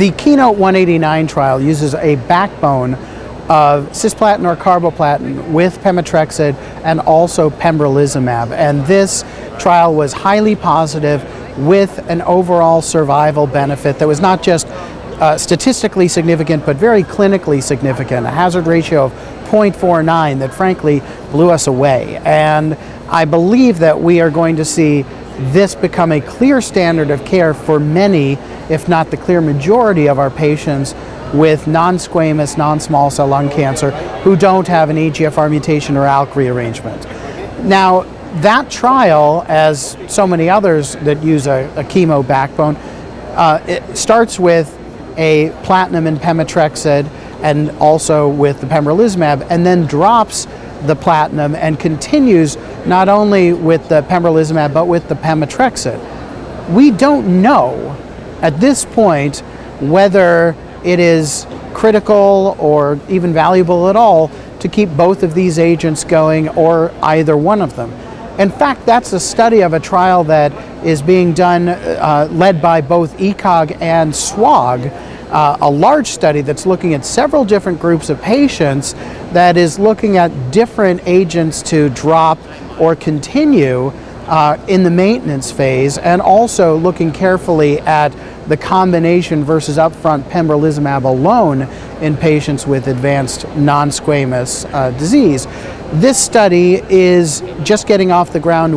The Keynote 189 trial uses a backbone of cisplatin or carboplatin with pemetrexed and also pembrolizimab. And this trial was highly positive with an overall survival benefit that was not just statistically significant, but very clinically significant, a hazard ratio of 0.49 that frankly blew us away. And I believe that we are going to see this become a clear standard of care for many, if not the clear majority of our patients with non-squamous, non-small cell lung cancer who don't have an EGFR mutation or ALK rearrangement. Now, that trial, as so many others that use a chemo backbone, it starts with a platinum and pemetrexed and also with the pembrolizumab, and then drops the platinum and continues not only with the pembrolizumab but with the pemetrexed. We don't know at this point whether it is critical or even valuable at all to keep both of these agents going or either one of them. In fact, that's a study of a trial that is being done, led by both ECOG and SWOG, a large study that's looking at several different groups of patients that is looking at different agents to drop or continue in the maintenance phase, and also looking carefully at the combination versus upfront pembrolizumab alone in patients with advanced non-squamous disease. This study is just getting off the ground.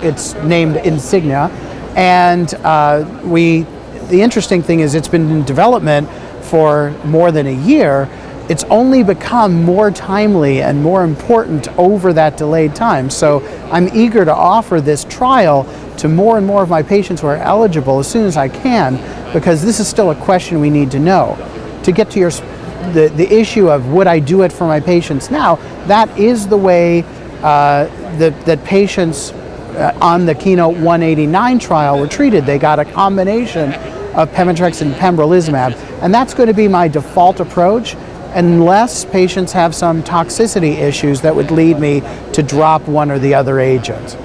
It's named Insignia, and the interesting thing is it's been in development for more than a year. It's only become more timely and more important over that delayed time. So I'm eager to offer this trial to more and more of my patients who are eligible as soon as I can, because this is still a question we need to know. To get to the issue of would I do it for my patients now, that is the way that patients on the Keynote 189 trial were treated. They got a combination of pemetrexed and pembrolizumab, and that's going to be my default approach unless patients have some toxicity issues that would lead me to drop one or the other agent.